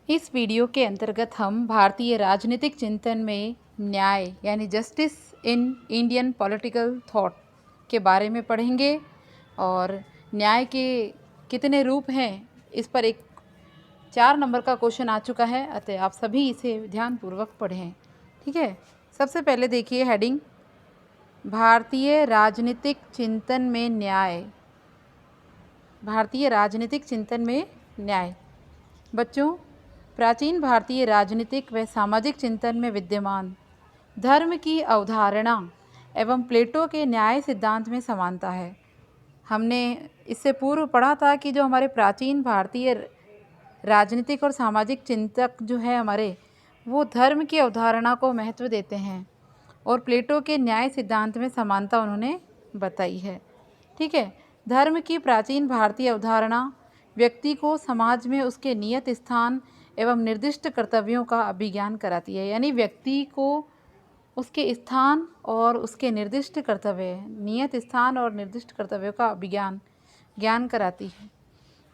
इस वीडियो के अंतर्गत हम भारतीय राजनीतिक चिंतन में न्याय यानी justice in Indian political thought के बारे में पढ़ेंगे और न्याय के कितने रूप हैं इस पर एक 4 नंबर का क्वेश्चन आ चुका है, अतः आप सभी इसे ध्यानपूर्वक पढ़ें। ठीक है, सबसे पहले देखिए हेडिंग, भारतीय राजनीतिक चिंतन में न्याय। भारतीय राजनीतिक चिंतन में न्याय। बच्चों, प्राचीन भारतीय राजनीतिक व सामाजिक चिंतन में विद्यमान धर्म की अवधारणा एवं प्लेटो के न्याय सिद्धांत में समानता है। हमने इससे पूर्व पढ़ा था कि जो हमारे प्राचीन भारतीय राजनीतिक और सामाजिक चिंतक जो है हमारे, वो धर्म की अवधारणा को महत्व देते हैं और प्लेटो के न्याय सिद्धांत में समानता उन्होंने बताई है। ठीक है, धर्म की प्राचीन भारतीय अवधारणा व्यक्ति को समाज में उसके नियत स्थान एवं निर्दिष्ट कर्तव्यों का अभिज्ञान कराती है, यानी व्यक्ति को उसके स्थान और उसके निर्दिष्ट कर्तव्य, नियत स्थान और निर्दिष्ट कर्तव्यों का ज्ञान कराती है।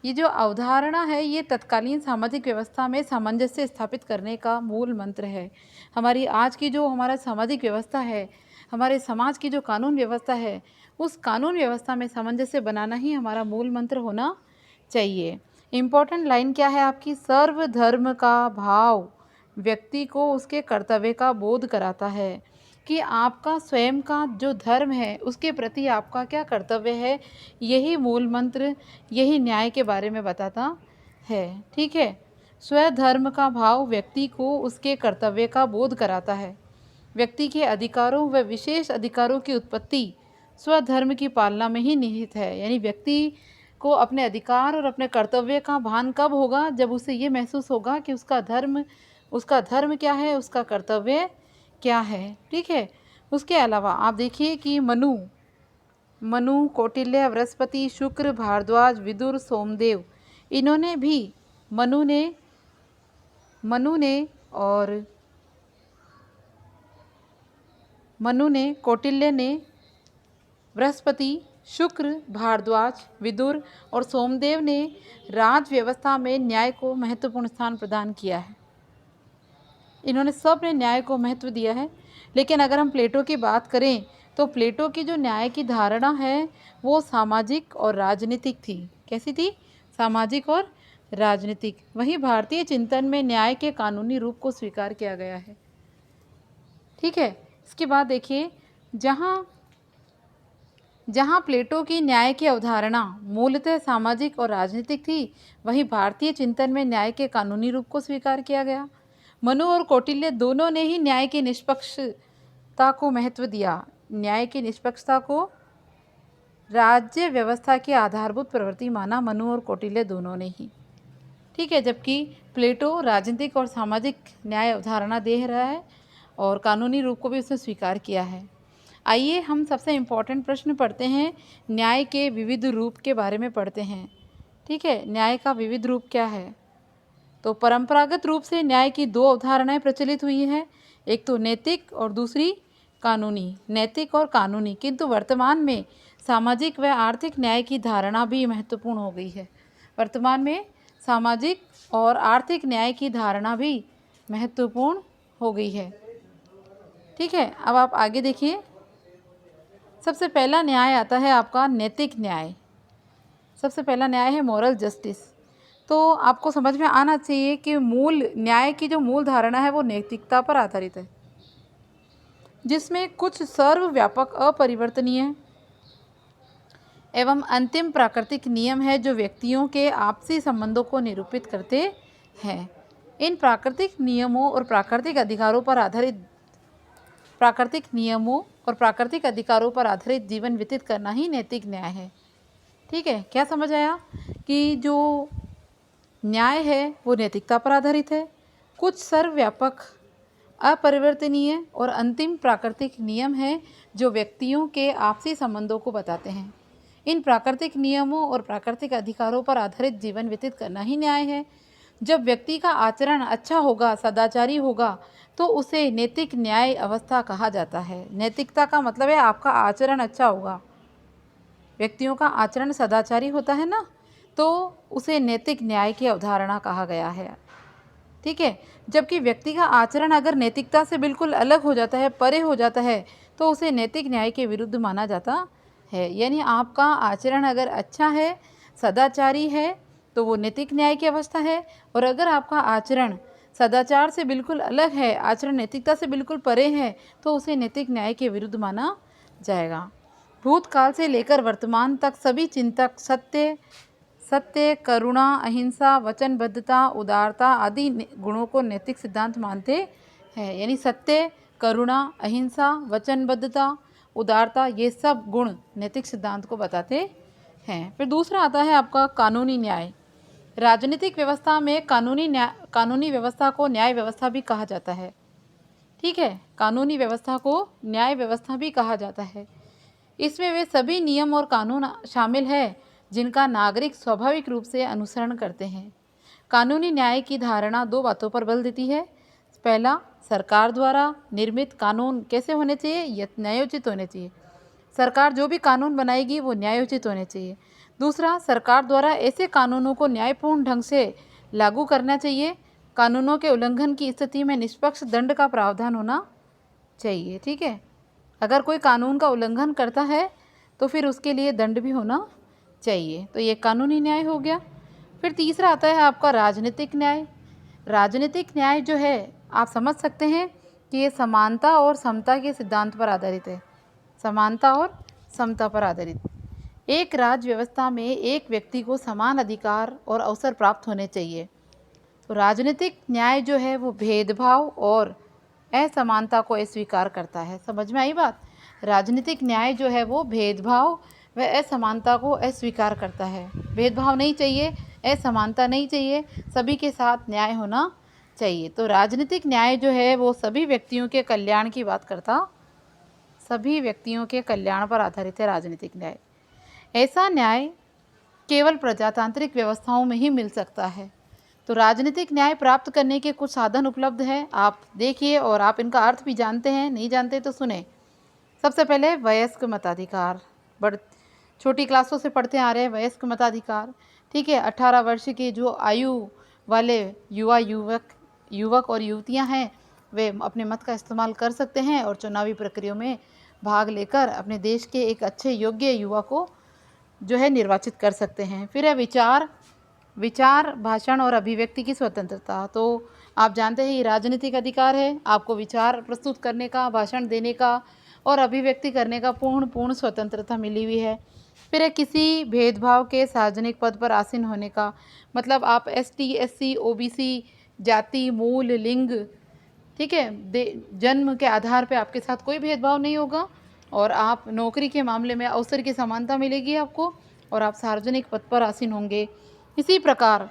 ये जो अवधारणा है ये तत्कालीन सामाजिक व्यवस्था में सामंजस्य स्थापित करने का मूल मंत्र है। हमारी आज की जो हमारा सामाजिक व्यवस्था है, हमारे समाज की जो कानून व्यवस्था है, उस कानून व्यवस्था में सामंजस्य बनाना ही हमारा मूल मंत्र होना चाहिए। इम्पोर्टेंट लाइन क्या है आपकी, सर्वधर्म का भाव व्यक्ति को उसके कर्तव्य का बोध कराता है कि आपका स्वयं का जो धर्म है उसके प्रति आपका क्या कर्तव्य है। यही मूल मंत्र, यही न्याय के बारे में बताता है। ठीक है, स्वधर्म का भाव व्यक्ति को उसके कर्तव्य का बोध कराता है। व्यक्ति के अधिकारों व विशेष अधिकारों की उत्पत्ति स्वधर्म की पालना में ही निहित है, यानी व्यक्ति को अपने अधिकार और अपने कर्तव्य का भान कब होगा, जब उसे ये महसूस होगा कि उसका धर्म क्या है, उसका कर्तव्य क्या है। ठीक है, उसके अलावा आप देखिए कि मनु, कौटिल्य, बृहस्पति, शुक्र, भारद्वाज, विदुर, सोमदेव, इन्होंने भी मनु ने, कौटिल्य ने, बृहस्पति, शुक्र, भारद्वाज, विदुर और सोमदेव ने राज व्यवस्था में न्याय को महत्वपूर्ण स्थान प्रदान किया है। इन्होंने सब ने न्याय को महत्व दिया है। लेकिन अगर हम प्लेटो की बात करें तो प्लेटो की जो न्याय की धारणा है वो सामाजिक और राजनीतिक थी। कैसी थी? सामाजिक और राजनीतिक। वहीं भारतीय चिंतन में न्याय के कानूनी रूप को स्वीकार किया गया है। ठीक है, इसके बाद देखिए, जहाँ प्लेटो की न्याय की अवधारणा मूलतः सामाजिक और राजनीतिक थी, वहीं भारतीय चिंतन में न्याय के कानूनी रूप को स्वीकार किया गया। मनु और कौटिल्य दोनों ने ही न्याय की निष्पक्षता को महत्व दिया। न्याय की निष्पक्षता को राज्य व्यवस्था की आधारभूत प्रवृत्ति माना मनु और कौटिल्य दोनों ने ही। ठीक है, जबकि प्लेटो राजनीतिक और सामाजिक न्याय अवधारणा दे रहा है और कानूनी रूप को भी उसने स्वीकार किया है। आइए हम सबसे इम्पोर्टेंट प्रश्न पढ़ते हैं, न्याय के विविध रूप के बारे में पढ़ते हैं। ठीक है, न्याय का विविध रूप क्या है? तो परंपरागत रूप से न्याय की 2 अवधारणाएं प्रचलित हुई हैं, एक तो नैतिक और दूसरी कानूनी। नैतिक और कानूनी, किंतु वर्तमान में सामाजिक व आर्थिक न्याय की धारणा भी महत्वपूर्ण हो गई है। वर्तमान में सामाजिक और आर्थिक न्याय की धारणा भी महत्वपूर्ण हो गई है। ठीक है, अब आप आगे देखिए, सबसे पहला न्याय आता है आपका नैतिक न्याय। सबसे पहला न्याय है मॉरल जस्टिस। तो आपको समझ में आना चाहिए कि न्याय की जो मूल धारणा है वो नैतिकता पर आधारित है, जिसमें कुछ सर्वव्यापक, अपरिवर्तनीय एवं अंतिम प्राकृतिक नियम है जो व्यक्तियों के आपसी संबंधों को निरूपित करते हैं। इन प्राकृतिक नियमों और प्राकृतिक अधिकारों पर आधारित जीवन व्यतीत करना ही नैतिक न्याय है। ठीक है, क्या समझ आया कि जो न्याय है वो नैतिकता पर आधारित है। कुछ सर्वव्यापक, अपरिवर्तनीय और अंतिम प्राकृतिक नियम हैं जो व्यक्तियों के आपसी संबंधों को बताते हैं। इन प्राकृतिक नियमों और प्राकृतिक अधिकारों पर आधारित जीवन व्यतीत करना ही न्याय है। जब व्यक्ति का आचरण अच्छा होगा, सदाचारी होगा, तो उसे नैतिक न्याय अवस्था कहा जाता है। नैतिकता का मतलब है आपका आचरण अच्छा होगा। व्यक्तियों का आचरण सदाचारी होता है ना, तो उसे नैतिक न्याय की अवधारणा कहा गया है। ठीक है। जबकि व्यक्ति का आचरण अगर नैतिकता से बिल्कुल अलग हो जाता है, परे हो जाता है, तो उसे नैतिक न्याय के विरुद्ध माना जाता है। यानी आपका आचरण अगर अच्छा है, सदाचारी है, तो वो नैतिक न्याय की अवस्था है। और अगर आपका आचरण सदाचार से बिल्कुल अलग है, आचरण नैतिकता से बिल्कुल परे है, तो उसे नैतिक न्याय के विरुद्ध माना जाएगा। भूतकाल से लेकर वर्तमान तक सभी चिंतक सत्य, करुणा, अहिंसा, वचनबद्धता, उदारता आदि गुणों को नैतिक सिद्धांत मानते हैं। यानी सत्य, करुणा, अहिंसा, वचनबद्धता, उदारता, ये सब गुण नैतिक सिद्धांत को बताते हैं। फिर दूसरा आता है आपका कानूनी न्याय। राजनीतिक व्यवस्था में कानूनी व्यवस्था को न्याय व्यवस्था भी कहा जाता है। ठीक है, कानूनी व्यवस्था को न्याय व्यवस्था भी कहा जाता है। इसमें वे सभी नियम और कानून शामिल है जिनका नागरिक स्वाभाविक रूप से अनुसरण करते हैं। कानूनी न्याय की धारणा दो बातों पर बल देती है। पहला, सरकार द्वारा निर्मित कानून कैसे होने चाहिए? न्यायोचित होने चाहिए। सरकार जो भी कानून बनाएगी वो न्यायोचित होने चाहिए। दूसरा, सरकार द्वारा ऐसे कानूनों को न्यायपूर्ण ढंग से लागू करना चाहिए। कानूनों के उल्लंघन की स्थिति में निष्पक्ष दंड का प्रावधान होना चाहिए। ठीक है, अगर कोई कानून का उल्लंघन करता है तो फिर उसके लिए दंड भी होना चाहिए। तो ये कानूनी न्याय हो गया। फिर तीसरा आता है आपका राजनीतिक न्याय। राजनीतिक न्याय जो है, आप समझ सकते हैं कि ये समानता और समता के सिद्धांत पर आधारित है। समानता और समता पर आधारित। एक राज्य व्यवस्था में एक व्यक्ति को समान अधिकार और अवसर प्राप्त होने चाहिए। तो राजनीतिक न्याय जो है वो भेदभाव और असमानता को अस्वीकार करता है। समझ में आई बात? राजनीतिक न्याय जो है वो भेदभाव व असमानता को अस्वीकार करता है। भेदभाव नहीं चाहिए, असमानता नहीं चाहिए, सभी के साथ न्याय होना चाहिए। तो राजनीतिक न्याय जो है वो सभी व्यक्तियों के कल्याण की बात करता, सभी व्यक्तियों के कल्याण पर आधारित है राजनीतिक न्याय। ऐसा न्याय केवल प्रजातांत्रिक व्यवस्थाओं में ही मिल सकता है। तो राजनीतिक न्याय प्राप्त करने के कुछ साधन उपलब्ध हैं, आप देखिए और आप इनका अर्थ भी जानते हैं, नहीं जानते तो सुने। सबसे पहले वयस्क मताधिकार, छोटी क्लासों से पढ़ते आ रहे हैं वयस्क मताधिकार। ठीक है, 18 वर्ष की जो आयु वाले युवक और युवतियां हैं वे अपने मत का इस्तेमाल कर सकते हैं और चुनावी प्रक्रिया में भाग लेकर अपने देश के एक अच्छे योग्य युवा को जो है निर्वाचित कर सकते हैं। फिर है विचार, भाषण और अभिव्यक्ति की स्वतंत्रता। तो आप जानते हैं ये राजनीतिक अधिकार है, आपको विचार प्रस्तुत करने का, भाषण देने का और अभिव्यक्ति करने का पूर्ण स्वतंत्रता मिली हुई है। फिर है किसी भेदभाव के सार्वजनिक पद पर आसीन होने का, मतलब आप ST SC OBC जाति, मूल, लिंग, ठीक है, जन्म के आधार पे आपके साथ कोई भेदभाव नहीं होगा और आप नौकरी के मामले में अवसर की समानता मिलेगी आपको और आप सार्वजनिक पद पर आसीन होंगे। इसी प्रकार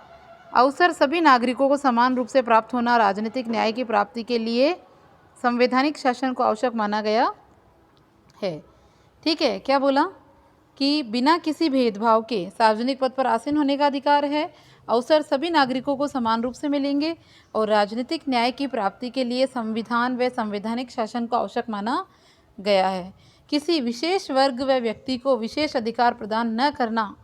अवसर सभी नागरिकों को समान रूप से प्राप्त होना राजनीतिक न्याय की प्राप्ति के लिए संवैधानिक शासन को आवश्यक माना गया है। ठीक है, क्या बोला कि बिना किसी भेदभाव के सार्वजनिक पद पर आसीन होने का अधिकार है, अवसर सभी नागरिकों को समान रूप से मिलेंगे और राजनीतिक न्याय की प्राप्ति के लिए संविधान व संवैधानिक शासन को आवश्यक माना गया है। किसी विशेष वर्ग व व्यक्ति को विशेष अधिकार प्रदान न करना,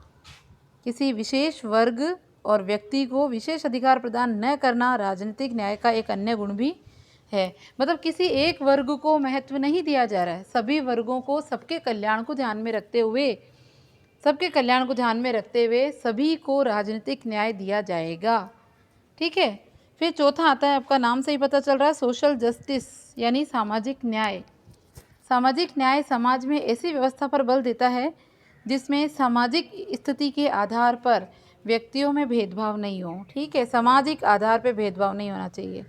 किसी विशेष वर्ग और व्यक्ति को विशेष अधिकार प्रदान न करना राजनीतिक न्याय का एक अन्य गुण भी है। मतलब किसी एक वर्ग को महत्व नहीं दिया जा रहा है, सभी वर्गों को सबके कल्याण को ध्यान में रखते हुए सभी को राजनीतिक न्याय दिया जाएगा। ठीक है, फिर चौथा आता है, आपका नाम से ही पता चल रहा है, सोशल जस्टिस यानी सामाजिक न्याय। सामाजिक न्याय समाज में ऐसी व्यवस्था पर बल देता है जिसमें सामाजिक स्थिति के आधार पर व्यक्तियों में भेदभाव नहीं हो। ठीक है, सामाजिक आधार पर भेदभाव नहीं होना चाहिए।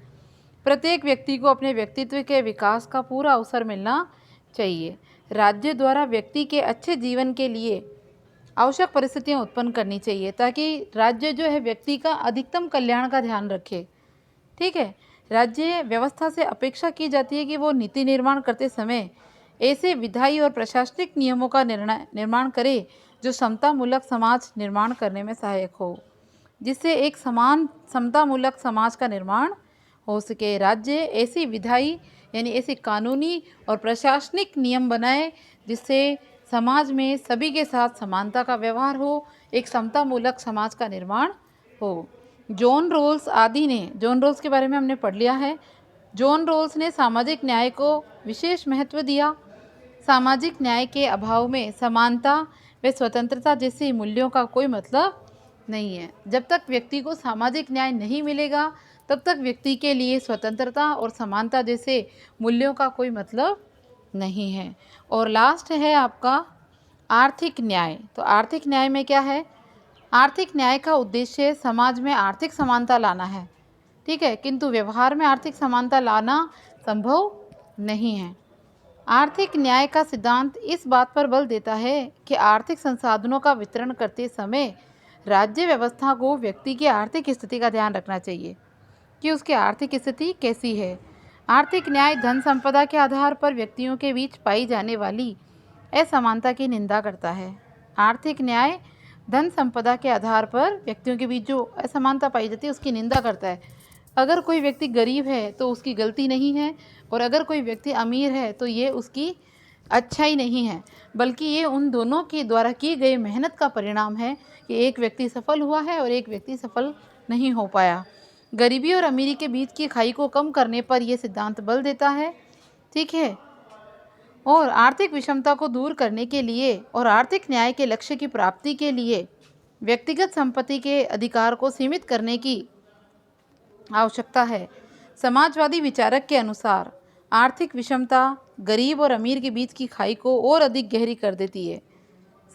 प्रत्येक व्यक्ति को अपने व्यक्तित्व के विकास का पूरा अवसर मिलना चाहिए। राज्य द्वारा व्यक्ति के अच्छे जीवन के लिए आवश्यक परिस्थितियां उत्पन्न करनी चाहिए ताकि राज्य जो है व्यक्ति का अधिकतम कल्याण का ध्यान रखे। ठीक है, राज्य व्यवस्था से अपेक्षा की जाती है कि वो नीति निर्माण करते समय ऐसे विधायी और प्रशासनिक नियमों का निर्माण करे जो समतामूलक समाज निर्माण करने में सहायक हो, जिससे एक समान समतामूलक समाज का निर्माण हो सके। राज्य ऐसी विधायी यानी ऐसे कानूनी और प्रशासनिक नियम बनाए जिससे समाज में सभी के साथ समानता का व्यवहार हो, एक समतामूलक समाज का निर्माण हो। जॉन रोल्स आदि ने, जॉन रोल्स के बारे में हमने पढ़ लिया है। जॉन रोल्स ने सामाजिक न्याय को विशेष महत्व दिया। सामाजिक न्याय के अभाव में समानता व स्वतंत्रता जैसे मूल्यों का कोई मतलब नहीं है। जब तक व्यक्ति को सामाजिक न्याय नहीं मिलेगा तब तक व्यक्ति के लिए स्वतंत्रता और समानता जैसे मूल्यों का कोई मतलब नहीं है। और लास्ट है आपका आर्थिक न्याय। तो आर्थिक न्याय में क्या है? आर्थिक न्याय का उद्देश्य समाज में आर्थिक समानता लाना है, ठीक है, किंतु व्यवहार में आर्थिक समानता लाना संभव नहीं है। आर्थिक न्याय का सिद्धांत इस बात पर बल देता है कि आर्थिक संसाधनों का वितरण करते समय राज्य व्यवस्था को व्यक्ति की आर्थिक स्थिति का ध्यान रखना चाहिए कि उसकी आर्थिक स्थिति कैसी है। आर्थिक न्याय धन संपदा के आधार पर व्यक्तियों के बीच पाई जाने वाली असमानता की निंदा करता है। आर्थिक न्याय धन संपदा के आधार पर व्यक्तियों के बीच जो असमानता पाई जाती है उसकी निंदा करता है। अगर कोई व्यक्ति गरीब है तो उसकी गलती नहीं है, और अगर कोई व्यक्ति अमीर है तो ये उसकी अच्छाई नहीं है, बल्कि ये उन दोनों के द्वारा की गई मेहनत का परिणाम है कि एक व्यक्ति सफल हुआ है और एक व्यक्ति सफल नहीं हो पाया। गरीबी और अमीरी के बीच की खाई को कम करने पर यह सिद्धांत बल देता है, ठीक है। और आर्थिक विषमता को दूर करने के लिए और आर्थिक न्याय के लक्ष्य की प्राप्ति के लिए व्यक्तिगत संपत्ति के अधिकार को सीमित करने की आवश्यकता है। समाजवादी विचारक के अनुसार आर्थिक विषमता गरीब और अमीर के बीच की खाई को और अधिक गहरी कर देती है।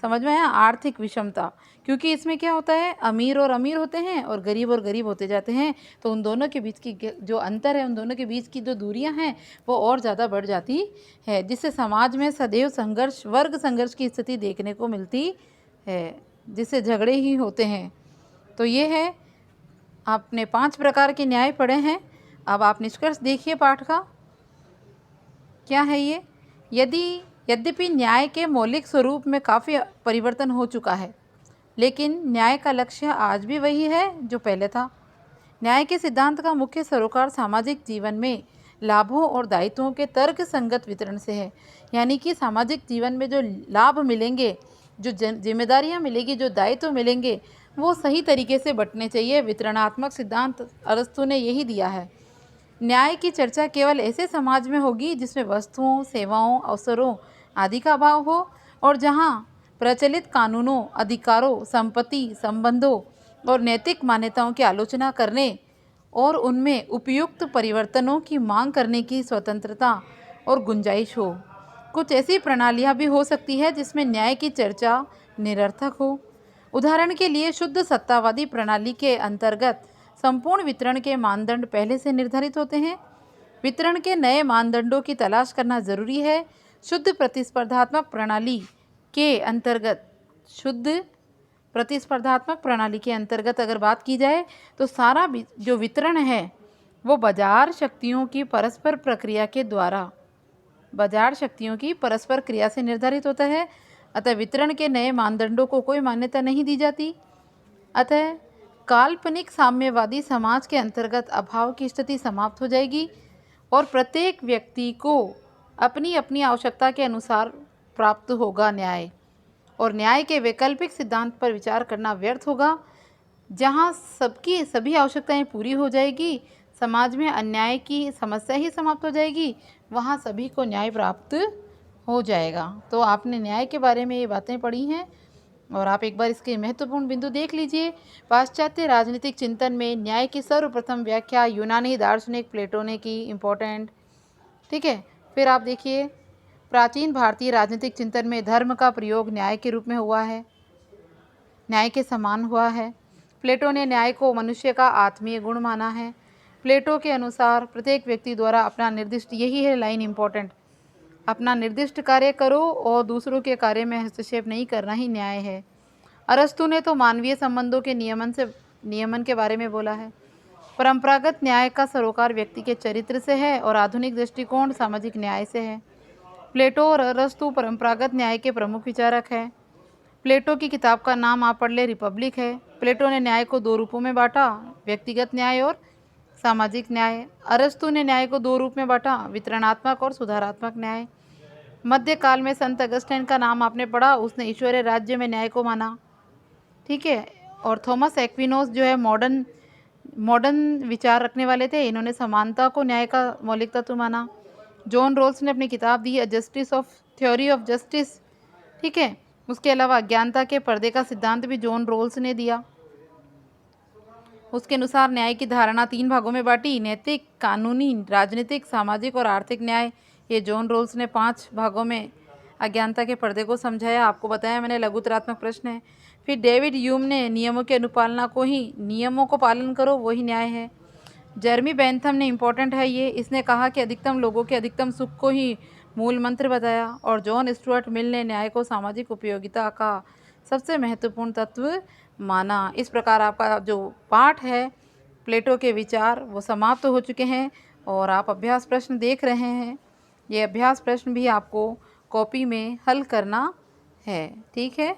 समझ में आया? आर्थिक विषमता, क्योंकि इसमें क्या होता है, अमीर और अमीर होते हैं और गरीब होते जाते हैं, तो उन दोनों के बीच की जो अंतर है, उन दोनों के बीच की जो दूरियां हैं वो और ज़्यादा बढ़ जाती है, जिससे समाज में सदैव संघर्ष, वर्ग संघर्ष की स्थिति देखने को मिलती है, जिससे झगड़े ही होते हैं। तो ये है, आपने 5 प्रकार के न्याय पढ़े हैं। अब आप निष्कर्ष देखिए पाठ का, क्या है ये। यद्यपि न्याय के मौलिक स्वरूप में काफ़ी परिवर्तन हो चुका है, लेकिन न्याय का लक्ष्य आज भी वही है जो पहले था। न्याय के सिद्धांत का मुख्य सरोकार सामाजिक जीवन में लाभों और दायित्वों के तर्क संगत वितरण से है। यानी कि सामाजिक जीवन में जो लाभ मिलेंगे, जो जिम्मेदारियां मिलेगी, जो दायित्व मिलेंगे, वो सही तरीके से बंटने चाहिए। वितरणात्मक सिद्धांत अरस्तू ने यही दिया है। न्याय की चर्चा केवल ऐसे समाज में होगी जिसमें वस्तुओं, सेवाओं, अवसरों आदि का अभाव हो, और जहाँ प्रचलित कानूनों, अधिकारों, संपत्ति, संबंधों और नैतिक मान्यताओं की आलोचना करने और उनमें उपयुक्त परिवर्तनों की मांग करने की स्वतंत्रता और गुंजाइश हो। कुछ ऐसी प्रणालियाँ भी हो सकती है जिसमें न्याय की चर्चा निरर्थक हो। उदाहरण के लिए शुद्ध सत्तावादी प्रणाली के अंतर्गत संपूर्ण वितरण के मानदंड पहले से निर्धारित होते हैं। वितरण के नए मानदंडों की तलाश करना जरूरी है। शुद्ध प्रतिस्पर्धात्मक प्रणाली के अंतर्गत अगर बात की जाए तो सारा जो वितरण है वो बाजार शक्तियों की परस्पर क्रिया से निर्धारित होता है। अतः वितरण के नए मानदंडों को कोई मान्यता नहीं दी जाती। अतः काल्पनिक साम्यवादी समाज के अंतर्गत अभाव की स्थिति समाप्त हो जाएगी और प्रत्येक व्यक्ति को अपनी अपनी आवश्यकता के अनुसार प्राप्त होगा न्याय। और न्याय के वैकल्पिक सिद्धांत पर विचार करना व्यर्थ होगा। जहाँ सबकी सभी आवश्यकताएं पूरी हो जाएगी, समाज में अन्याय की समस्या ही समाप्त हो जाएगी, वहाँ सभी को न्याय प्राप्त हो जाएगा। तो आपने न्याय के बारे में ये बातें पढ़ी हैं और आप एक बार इसके महत्वपूर्ण बिंदु देख लीजिए। पाश्चात्य राजनीतिक चिंतन में न्याय की सर्वप्रथम व्याख्या यूनानी दार्शनिक प्लेटो ने की, इम्पोर्टेंट, ठीक है। फिर आप देखिए, प्राचीन भारतीय राजनीतिक चिंतन में धर्म का प्रयोग न्याय के रूप में हुआ है, न्याय के समान हुआ है। प्लेटो ने न्याय को मनुष्य का आत्मीय गुण माना है। प्लेटो के अनुसार प्रत्येक व्यक्ति द्वारा अपना निर्दिष्ट, यही है लाइन इम्पोर्टेंट, अपना निर्दिष्ट कार्य करो और दूसरों के कार्य में हस्तक्षेप नहीं करना ही न्याय है। अरस्तु ने तो मानवीय संबंधों के नियमन के बारे में बोला है। परंपरागत न्याय का सरोकार व्यक्ति के चरित्र से है और आधुनिक दृष्टिकोण सामाजिक न्याय से है। प्लेटो और अरस्तु परंपरागत न्याय के प्रमुख विचारक हैं। प्लेटो की किताब का नाम आप पढ़ ले, रिपब्लिक है। प्लेटो ने न्याय को 2 रूपों में बांटा, व्यक्तिगत न्याय और सामाजिक न्याय। अरस्तु ने न्याय को 2 रूप में बांटा, वितरणात्मक और सुधारात्मक न्याय। मध्यकाल में संत अगस्टिन का नाम आपने पढ़ा, उसने ईश्वरीय राज्य में न्याय को माना, ठीक है। और थॉमस एक्विनोस जो है मॉडर्न मॉडर्न विचार रखने वाले थे। इन्होंने समानता को न्याय का मौलिक तत्व माना। जॉन रोल्स ने अपनी किताब दी a justice of theory of justice, ठीक है। उसके अलावा अज्ञानता के पर्दे का सिद्धांत भी जॉन रोल्स ने दिया। उसके अनुसार न्याय की धारणा 3 भागों में बांटी, नैतिक, कानूनी, राजनीतिक, सामाजिक और आर्थिक न्याय। ये जॉन रोल्स ने 5 भागों में अज्ञानता के पर्दे को समझाया। आपको बताया मैंने लघुतरात्मक प्रश्न है। फिर डेविड ह्यूम ने नियमों की अनुपालना को ही, नियमों को पालन करो वही न्याय है। जर्मी बेंथम ने, इम्पोर्टेंट है ये, इसने कहा कि अधिकतम लोगों के अधिकतम सुख को ही मूल मंत्र बताया। और जॉन स्टुअर्ट मिल ने न्याय को सामाजिक उपयोगिता का सबसे महत्वपूर्ण तत्व माना। इस प्रकार आपका जो पाठ है प्लेटो के विचार वो समाप्त हो चुके हैं और आप अभ्यास प्रश्न देख रहे हैं। ये अभ्यास प्रश्न भी आपको कॉपी में हल करना है, ठीक है।